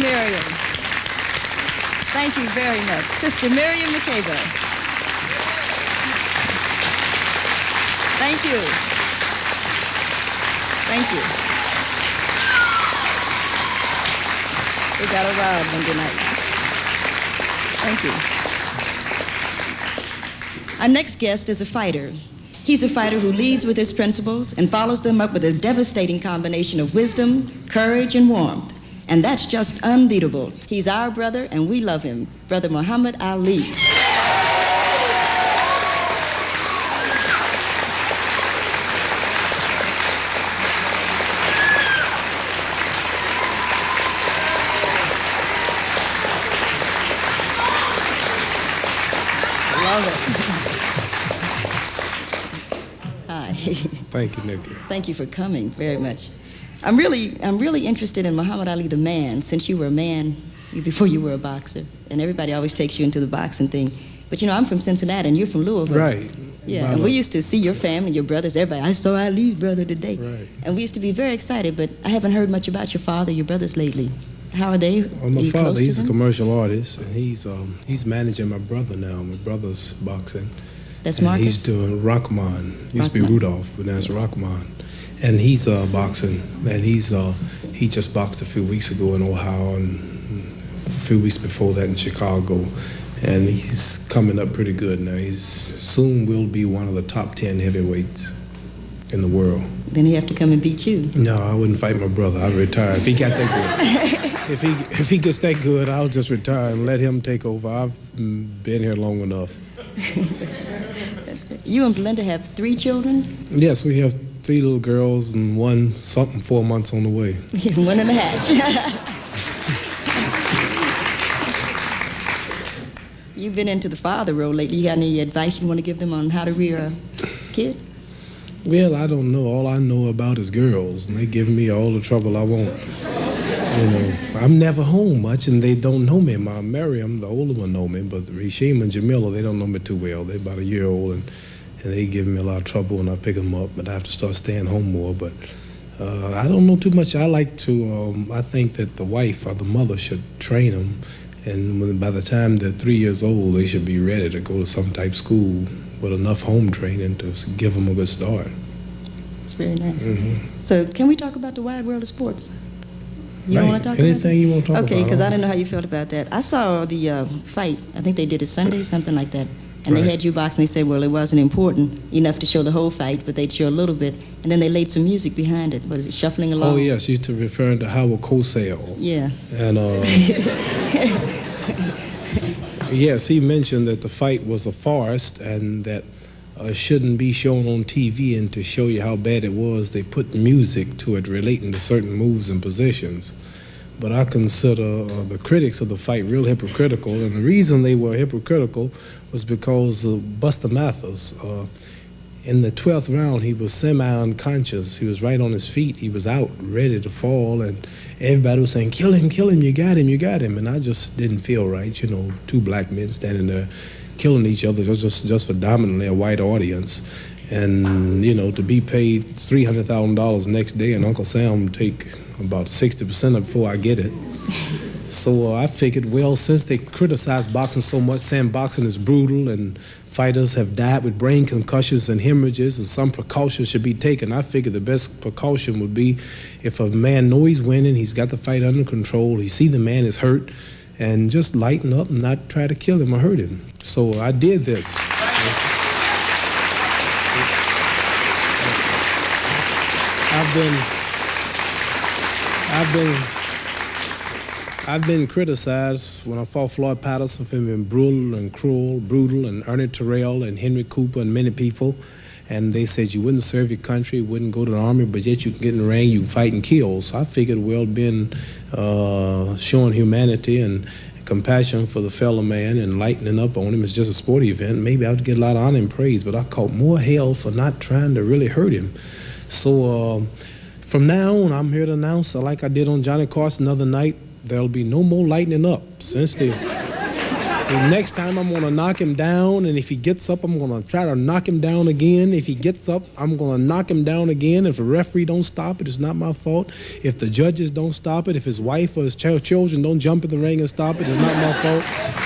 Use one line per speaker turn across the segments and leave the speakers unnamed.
Miriam. Thank you very much. Sister Miriam McCabe. Thank you. Thank you. We got a ride Monday night. Thank you. Our next guest is a fighter. He's a fighter who leads with his principles and follows them up with a devastating combination of wisdom, courage, and warmth. And that's just unbeatable. He's our brother, and we love him. Brother Muhammad Ali. Love it. Hi.
Thank you, Nikki.
Thank you for coming very much. I'm really interested in Muhammad Ali the man, since you were a man before you were a boxer. And everybody always takes you into the boxing thing. But you know, I'm from Cincinnati and you're from Louisville.
Right.
Yeah, and we used to see your family, your brothers, everybody. I saw Ali's brother today.
Right.
And we used to be very excited, but I haven't heard much about your father, your brothers lately. How are they?
Well, my father, he's a commercial artist, and he's managing my brother now. My brother's boxing.
That's Marcus?
And he's doing Rahman. Used to be Rudolph, but now it's Rahman. And he's boxing, and he just boxed a few weeks ago in Ohio, and a few weeks before that in Chicago. And he's coming up pretty good now. He's soon will be one of the top 10 heavyweights in the world.
Then he have to come and beat you.
No, I wouldn't fight my brother. I'd retire if he got that good. If he gets that good, I'll just retire and let him take over. I've been here long enough.
That's great. You and Belinda have 3 children?
Yes, we have 3 little girls and 4 months on the way.
One in the hatch. You've been into the father role lately. You got any advice you want to give them on how to rear a kid?
Well, I don't know. All I know about is girls, and they give me all the trouble I want. You know, I'm never home much, and they don't know me. My Miriam, the older one, know me, but Rishim and Jamila, they don't know me too well. They're about a year old, and they give me a lot of trouble when I pick them up, but I have to start staying home more. But I don't know too much. I like to, I think that the wife or the mother should train them, and by the time they're 3 years old, they should be ready to go to some type of school with enough home training to give them a good start.
That's very nice.
Mm-hmm.
So can we talk about the wide world of sports? You
right.
want to talk
Anything
about
you want to talk about?
Okay, because I didn't know how you felt about that. I saw the fight. I think they did it Sunday, something like that. And
right.
They had you boxing. They said, well, it wasn't important enough to show the whole fight, but they'd show a little bit. And then they laid some music behind it. What is it, shuffling along?
Oh, yes, you're referring to Howard Cosell.
Yeah.
And yes, he mentioned that the fight was a farce and that shouldn't be shown on TV, and to show you how bad it was, they put music to it relating to certain moves and positions. But I consider the critics of the fight real hypocritical, and the reason they were hypocritical was because Buster Mathis, in the 12th round, he was semi-unconscious. He was right on his feet. He was out, ready to fall, and everybody was saying, kill him, you got him, you got him. And I just didn't feel right, you know, 2 black men standing there killing each other just for dominating a white audience. And, you know, to be paid $300,000 next day, and Uncle Sam take about 60% of it before I get it. So I figured, well, since they criticize boxing so much, saying boxing is brutal and fighters have died with brain concussions and hemorrhages and some precautions should be taken, I figured the best precaution would be if a man knows he's winning, he's got the fight under control, he see the man is hurt, and just lighten up and not try to kill him or hurt him. So I did this. I've been criticized when I fought Floyd Patterson for being brutal and cruel, and Ernie Terrell and Henry Cooper and many people. And they said you wouldn't serve your country, wouldn't go to the army, but yet you can get in the ring, you fight and kill. So I figured, well, being showing humanity and compassion for the fellow man and lightening up on him is just a sporting event, maybe I would get a lot of honor and praise, but I caught more hell for not trying to really hurt him. So from now on, I'm here to announce, like I did on Johnny Carson the other night, there'll be no more lightening up. Since the So next time I'm going to knock him down, and if he gets up, I'm going to try to knock him down again. If he gets up, I'm going to knock him down again. If the referee don't stop it, it's not my fault. If the judges don't stop it, if his wife or his children don't jump in the ring and stop it, it's not my fault.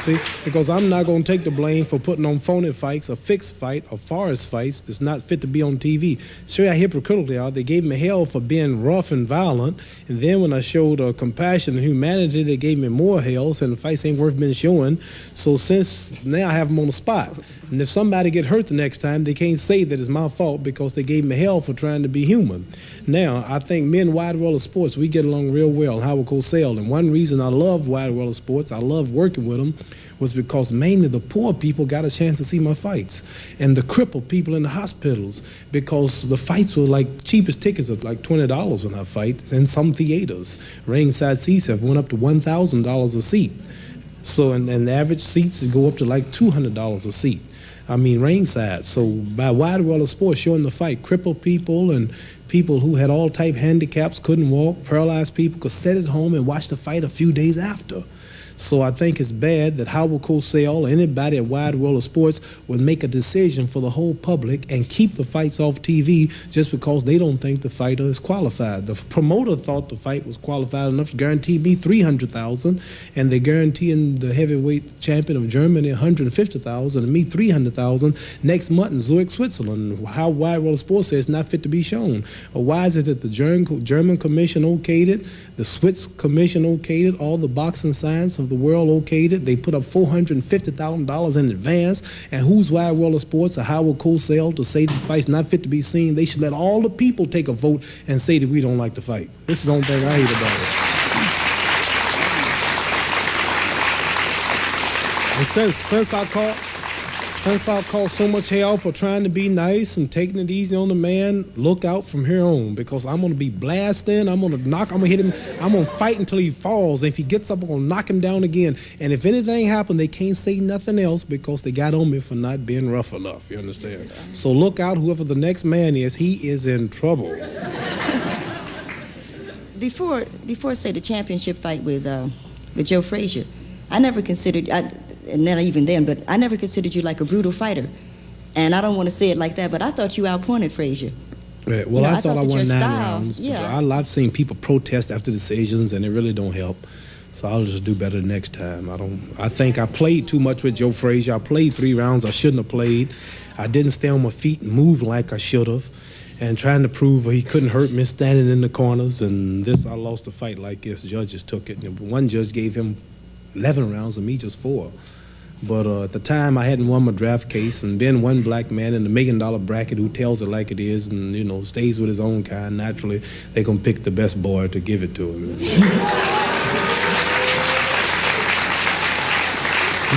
See, because I'm not going to take the blame for putting on phony fights, a fixed fight, or forest fights that's not fit to be on TV. Show you how hypocritical they are. They gave me hell for being rough and violent, and then when I showed compassion and humanity, they gave me more hell, saying the fights ain't worth being showing. So since now I have them on the spot. And if somebody get hurt the next time, they can't say that it's my fault because they gave me hell for trying to be human. Now, I think me and Wide World of Sports, we get along real well, Howard Cosell. And one reason I love Wide World of Sports, I love working with them, was because mainly the poor people got a chance to see my fights. And the crippled people in the hospitals, because the fights were like, cheapest tickets are like $20 when I fight, in some theaters. Ringside seats have went up to $1,000 a seat. So, and the average seats go up to like $200 a seat. I mean, ringside. So by Wide World of Sports showing the fight, crippled people and people who had all type handicaps, couldn't walk, paralyzed people could sit at home and watch the fight a few days after. So I think it's bad that Howard Cosell or anybody at Wide World of Sports would make a decision for the whole public and keep the fights off TV just because they don't think the fighter is qualified. The promoter thought the fight was qualified enough to guarantee me $300,000, and they're guaranteeing the heavyweight champion of Germany $150,000 and me $300,000 next month in Zurich, Switzerland. How Wide World of Sports says it's not fit to be shown. Or why is it that the German Commission okayed it, the Swiss Commission okayed it, all the boxing science of the world okayed it? They put up $450,000 in advance, and who's Wide World of Sports or Howard Cosell to say the fight's not fit to be seen? They should let all the people take a vote and say that we don't like the fight. This is the only thing I hate about it. And since I caught so much hell for trying to be nice and taking it easy on the man, look out from here on, because I'm going to be blasting, I'm going to hit him, I'm going to fight until he falls, and if he gets up, I'm going to knock him down again. And if anything happens, they can't say nothing else because they got on me for not being rough enough, you understand? So look out, whoever the next man is, he is in trouble.
Before say, the championship fight with Joe Frazier, I never considered... and not even then, but I never considered you like a brutal fighter. And I don't want to say it like that, but I thought you outpointed Frazier.
Right. Well, I thought I won 9 rounds.
Yeah.
I've seen people protest after decisions, and it really don't help. So I'll just do better next time. I think I played too much with Joe Frazier. I played 3 rounds I shouldn't have played. I didn't stay on my feet and move like I should have. And trying to prove he couldn't hurt me standing in the corners. And I lost the fight like this. Judges took it. And one judge gave him 11 rounds and me just 4. But at the time, I hadn't won my draft case, and being one black man in the $1 million bracket who tells it like it is and, you know, stays with his own kind, naturally, they're going to pick the best boy to give it to him.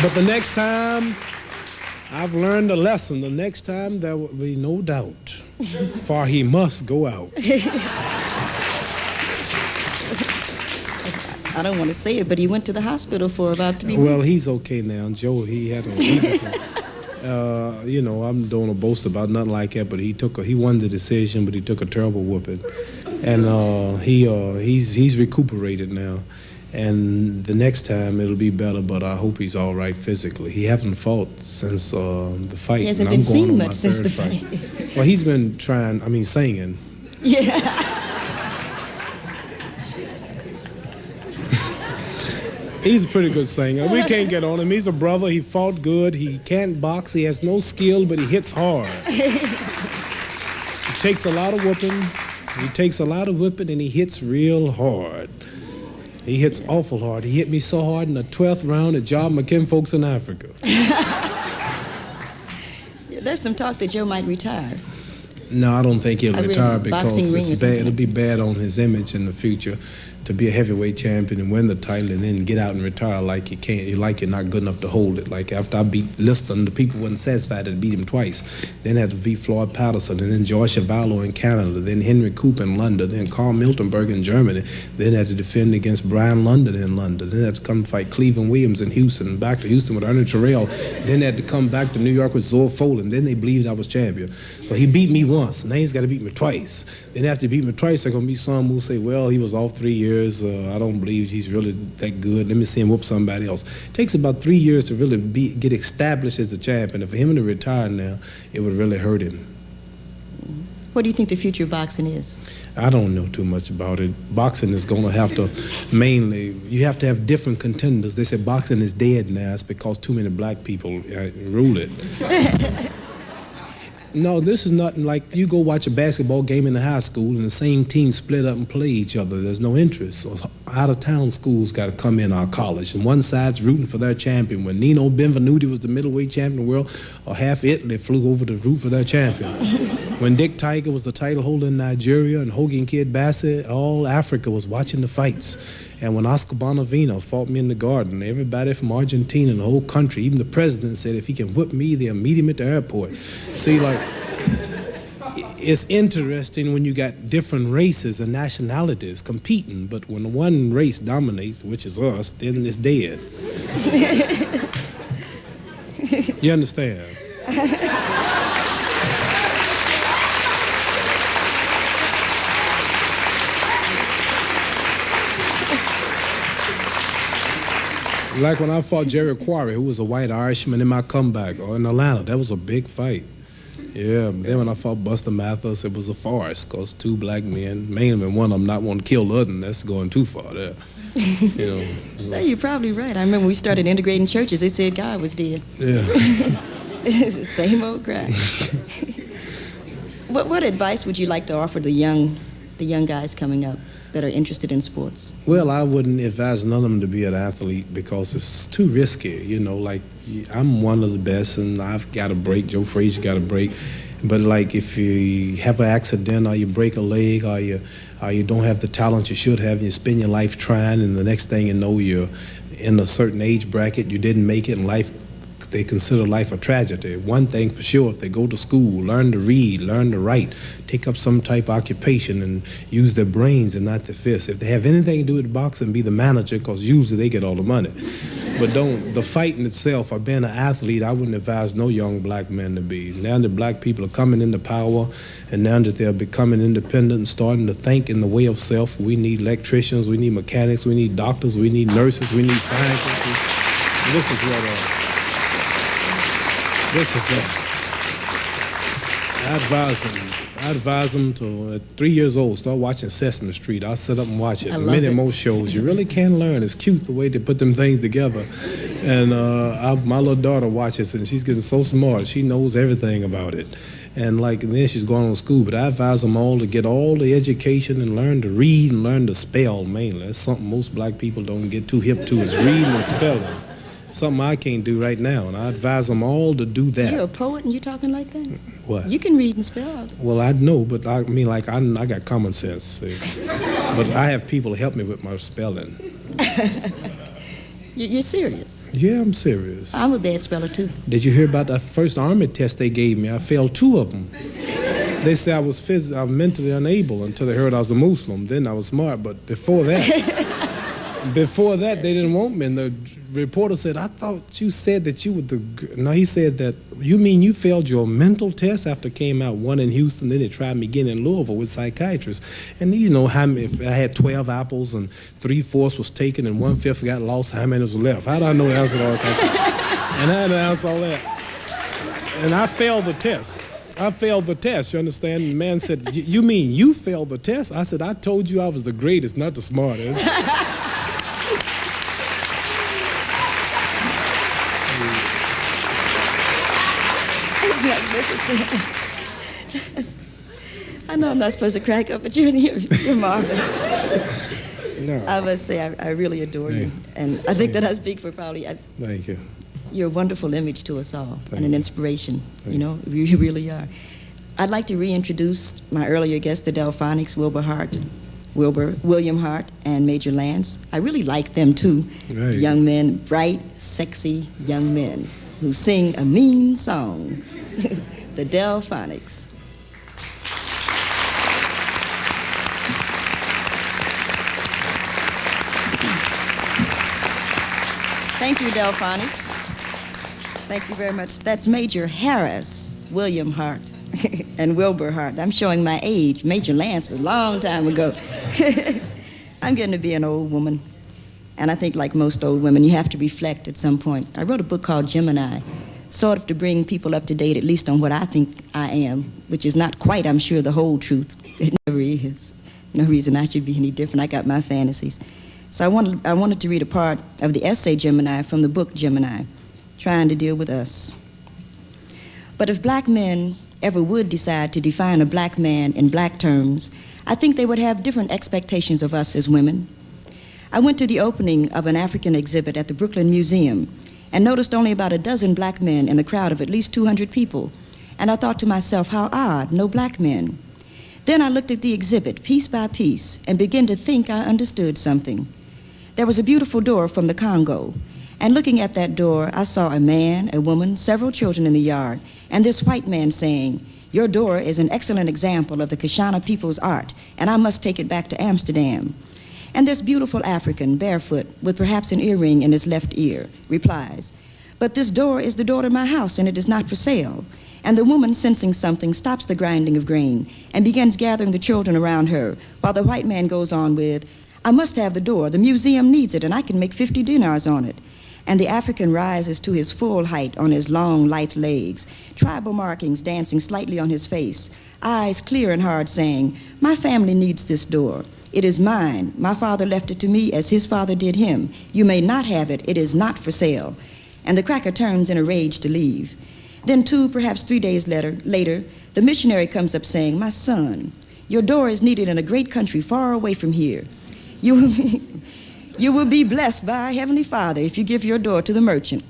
But the next time, I've learned a lesson. The next time, there will be no doubt, for he must go out.
I don't want to say it, but he went to the hospital for about 3 weeks.
Well, he's okay now. Joe, he had a you know, I don't want to boast about nothing like that, but he won the decision, but he took a terrible whooping. And he's recuperated now. And the next time it'll be better, but I hope he's all right physically. He hasn't fought since the fight.
He hasn't been seen much since the fight.
Well, he's been trying, singing.
Yeah.
He's a pretty good singer. We can't get on him. He's a brother. He fought good. He can't box. He has no skill, but he hits hard. He takes a lot of whipping. And he hits real hard. He hits awful hard. He hit me so hard in the 12th round it jobbed my kinfolks in Africa.
There's some talk that Joe might retire.
No, I don't think he'll retire because it's bad. It'll be bad on his image in the future to be a heavyweight champion and win the title and then get out and retire like you can't, like you're not good enough to hold it. Like after I beat Liston, the people weren't satisfied to beat him twice. Then had to beat Floyd Patterson, and then George Chuvalo in Canada, then Henry Coop in London, then Carl Miltenberg in Germany. Then had to defend against Brian London in London. Then had to come fight Cleveland Williams in Houston, back to Houston with Ernie Terrell. Then had to come back to New York with Zor Folan. Then they believed I was champion. So he beat me once. Now he's got to beat me twice. Then after he beat me twice, they're going to be some who say, well, he was off 3 years. years. I don't believe he's really that good. Let me see him whoop somebody else. It takes about 3 years to really get established as the champion. And for him to retire now, it would really hurt him.
What do you think the future of boxing is?
I don't know too much about it. Boxing is going to have to you have to have different contenders. They say boxing is dead now. It's because too many black people rule it. No, this is nothing like you go watch a basketball game in the high school and the same team split up and play each other. There's no interest. So out-of-town schools got to come in our college, and one side's rooting for their champion. When Nino Benvenuti was the middleweight champion of the world, or half Italy flew over to root for their champion. When Dick Tiger was the title holder in Nigeria and Hogan Kid Bassett, all Africa was watching the fights. And when Oscar Bonavino fought me in the garden, everybody from Argentina and the whole country, even the president, said if he can whip me, they'll meet him at the airport. See, like, it's interesting when you got different races and nationalities competing, but when one race dominates, which is us, then it's dead. You understand? Like when I fought Jerry Quarry, who was a white Irishman in my comeback, or in Atlanta, that was a big fight. Yeah, then when I fought Buster Mathis, it was a farce, because two black men, mainly one of them not wanting to kill the other, and that's going too far there. You know.
You're probably right. I remember we started integrating churches, they said God was dead.
Yeah.
It's the same old crap. What advice would you like to offer the young guys coming up that are interested in sports?
Well, I wouldn't advise none of them to be an athlete because it's too risky. You know, like I'm one of the best and I've got a break. Joe Frazier got a break. But like if you have an accident or you break a leg or you don't have the talent you should have and you spend your life trying and the next thing you know you're in a certain age bracket, you didn't make it in life, they consider life a tragedy. One thing for sure, if they go to school, learn to read, learn to write, take up some type of occupation and use their brains and not their fists. If they have anything to do with boxing, be the manager, because usually they get all the money. But the fighting itself or being an athlete, I wouldn't advise no young black men to be. Now that black people are coming into power and now that they're becoming independent and starting to think in the way of self, we need electricians, we need mechanics, we need doctors, we need nurses, we need scientists. This is what... I advise them to, at 3 years old, start watching Sesame Street. I'll sit up and watch it. Many more shows. You really can learn. It's cute the way they put them things together. And my little daughter watches it, and she's getting so smart. She knows everything about it. And then she's going to school. But I advise them all to get all the education and learn to read and learn to spell mainly. That's something most black people don't get too hip to, is reading and spelling. Something I can't do right now, and I advise them all to do that.
You're a poet and you're talking like that?
What?
You can read and spell.
Well, I know, but I mean, like, I got common sense, see? But I have people to help me with my spelling.
You're serious?
Yeah, I'm serious.
I'm a bad speller, too.
Did you hear about that first Army test they gave me? I failed 2 of them. They said I was mentally unable until they heard I was a Muslim. Then I was smart, but before that... Before that, they didn't want me, and the reporter said, I thought you said that you were No, he said that, you mean you failed your mental test after it came out, one in Houston, then they tried me again in Louisville with psychiatrists. And you know, if I had 12 apples and 3/4 was taken and 1/5 got lost, how many was left? How do I know the answer to all that? And I had to answer all that. And I failed the test. You understand? And the man said, you mean you failed the test? I said, I told you I was the greatest, not the smartest.
I know I'm not supposed to crack up, but you're marvelous.
No.
I must say, I really adore you. And I think that I speak for probably...
Thank you.
You're a wonderful image to us all and an inspiration.
Thank
you know, you really are. I'd like to reintroduce my earlier guest, the Delphonics, William Hart, and Major Lance. I really like them, too.
Right.
Young men, bright, sexy young men who sing a mean song. The Delphonics. Thank you, Delphonics. Thank you very much. That's Major Harris, William Hart, and Wilbur Hart. I'm showing my age. Major Lance was a long time ago. I'm getting to be an old woman. And I think like most old women, you have to reflect at some point. I wrote a book called Gemini, sort of to bring people up to date, at least on what I think I am, which is not quite, I'm sure, the whole truth. It never is. No reason I should be any different. I got my fantasies. So I wanted to read a part of the essay Gemini from the book Gemini, trying to deal with us. But if black men ever would decide to define a black man in black terms, I think they would have different expectations of us as women. I went to the opening of an African exhibit at the Brooklyn Museum and noticed only about a dozen black men in a crowd of at least 200 people. And I thought to myself, how odd, no black men. Then I looked at the exhibit piece by piece and began to think I understood something. There was a beautiful door from the Congo, and looking at that door, I saw a man, a woman, several children in the yard, and this white man saying, "Your door is an excellent example of the Kashana people's art, and I must take it back to Amsterdam." And this beautiful African, barefoot, with perhaps an earring in his left ear, replies, "But this door is the door to my house, and it is not for sale." And the woman, sensing something, stops the grinding of grain and begins gathering the children around her, while the white man goes on with, "I must have the door. The museum needs it, and I can make 50 dinars on it." And the African rises to his full height on his long, light legs, tribal markings dancing slightly on his face, eyes clear and hard, saying, "My family needs this door. It is mine. My father left it to me as his father did him. You may not have it. It is not for sale." And the cracker turns in a rage to leave. Then 2, perhaps 3 days later, the missionary comes up saying, "My son, your door is needed in a great country far away from here. You will be blessed by our Heavenly Father if you give your door to the merchant."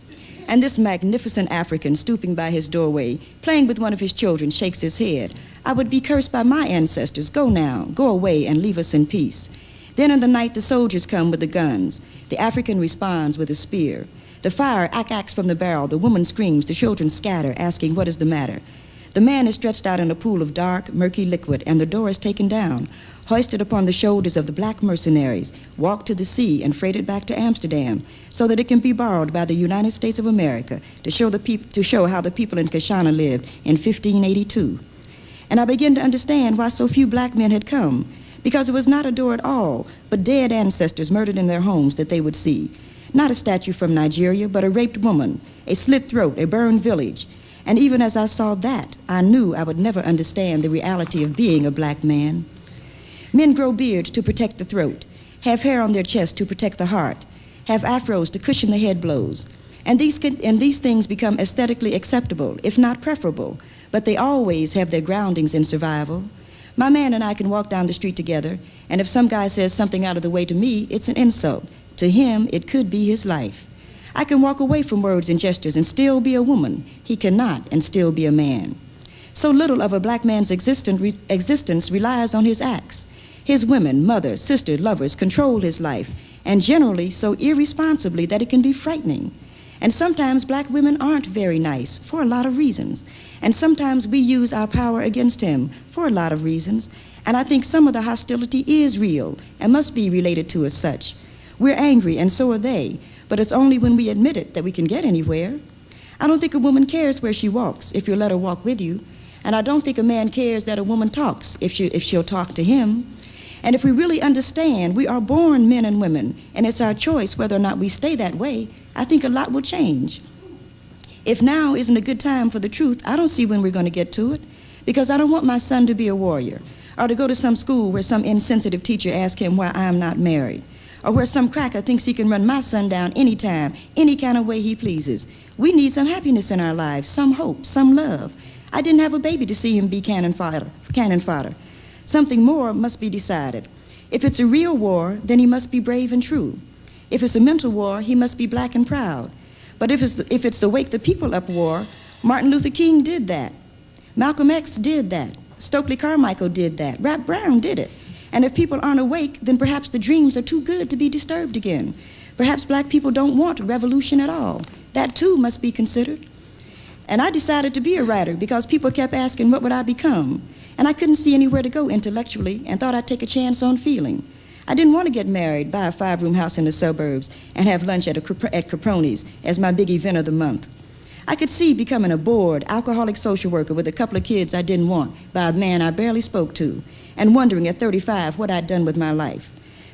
And this magnificent African, stooping by his doorway, playing with one of his children, shakes his head. "I would be cursed by my ancestors. Go now, go away and leave us in peace." Then in the night the soldiers come with the guns. The African responds with a spear. The fire acts from the barrel. The woman screams. The children scatter, asking what is the matter. The man is stretched out in a pool of dark, murky liquid, and the door is taken down, hoisted upon the shoulders of the black mercenaries, walked to the sea, and freighted back to Amsterdam, so that it can be borrowed by the United States of America to show how the people in Kashana lived in 1582. And I began to understand why so few black men had come, because it was not a door at all, but dead ancestors murdered in their homes that they would see. Not a statue from Nigeria, but a raped woman, a slit throat, a burned village. And even as I saw that, I knew I would never understand the reality of being a black man. Men grow beards to protect the throat, have hair on their chest to protect the heart, have afros to cushion the head blows. And these things become aesthetically acceptable, if not preferable, but they always have their groundings in survival. My man and I can walk down the street together, and if some guy says something out of the way to me, it's an insult. To him, it could be his life. I can walk away from words and gestures and still be a woman. He cannot and still be a man. So little of a black man's existence relies on his acts. His women, mother, sister, lovers control his life, and generally so irresponsibly that it can be frightening. And sometimes black women aren't very nice for a lot of reasons. And sometimes we use our power against him for a lot of reasons. And I think some of the hostility is real and must be related to as such. We're angry, and so are they, but it's only when we admit it that we can get anywhere. I don't think a woman cares where she walks if you let her walk with you, and I don't think a man cares that a woman talks if she'll talk to him. And if we really understand we are born men and women, and it's our choice whether or not we stay that way, I think a lot will change. If now isn't a good time for the truth, I don't see when we're going to get to it, because I don't want my son to be a warrior, or to go to some school where some insensitive teacher asks him why I'm not married, or where some cracker thinks he can run my son down anytime, any kind of way he pleases. We need some happiness in our lives, some hope, some love. I didn't have a baby to see him be cannon fodder. Something more must be decided. If it's a real war, then he must be brave and true. If it's a mental war, he must be black and proud. But if it's the Wake the People Up war, Martin Luther King did that. Malcolm X did that. Stokely Carmichael did that. Rap Brown did it. And if people aren't awake, then perhaps the dreams are too good to be disturbed again. Perhaps black people don't want revolution at all. That too must be considered. And I decided to be a writer because people kept asking what would I become. And I couldn't see anywhere to go intellectually and thought I'd take a chance on feeling. I didn't want to get married, buy a 5-room house in the suburbs, and have lunch at Caproni's as my big event of the month. I could see becoming a bored, alcoholic social worker with a couple of kids I didn't want by a man I barely spoke to, and wondering at 35 what I'd done with my life.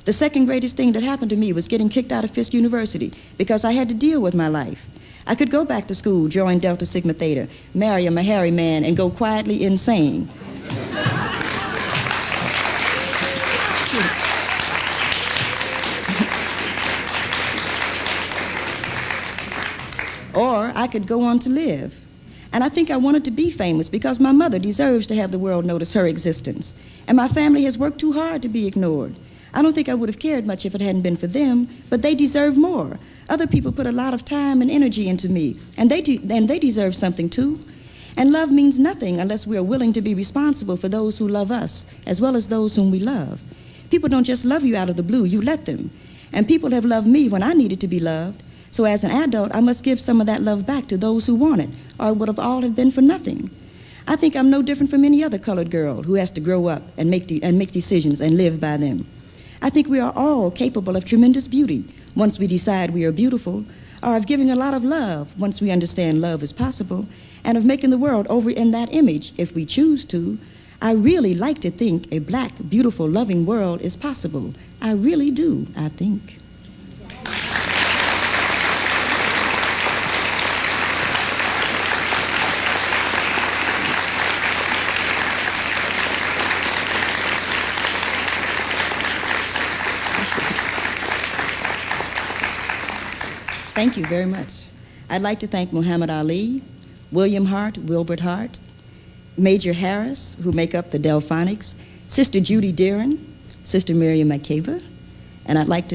The second greatest thing that happened to me was getting kicked out of Fisk University because I had to deal with my life. I could go back to school, join Delta Sigma Theta, marry a Mahari man, and go quietly insane. Or I could go on to live. And I think I wanted to be famous because my mother deserves to have the world notice her existence. And my family has worked too hard to be ignored. I don't think I would have cared much if it hadn't been for them, but they deserve more. Other people put a lot of time and energy into me, and they deserve something too. And love means nothing unless we are willing to be responsible for those who love us, as well as those whom we love. People don't just love you out of the blue, you let them. And people have loved me when I needed to be loved. So as an adult, I must give some of that love back to those who want it, or it would have all have been for nothing. I think I'm no different from any other colored girl who has to grow up and make decisions and live by them. I think we are all capable of tremendous beauty once we decide we are beautiful, or of giving a lot of love once we understand love is possible, and of making the world over in that image if we choose to. I really like to think a black, beautiful, loving world is possible. I really do, I think. Thank you very much. I'd like to thank Muhammad Ali, William Hart, Wilbert Hart, Major Harris, who make up the Delphonics, Sister Judy Deeren, Sister Miriam Makeba, and I'd like to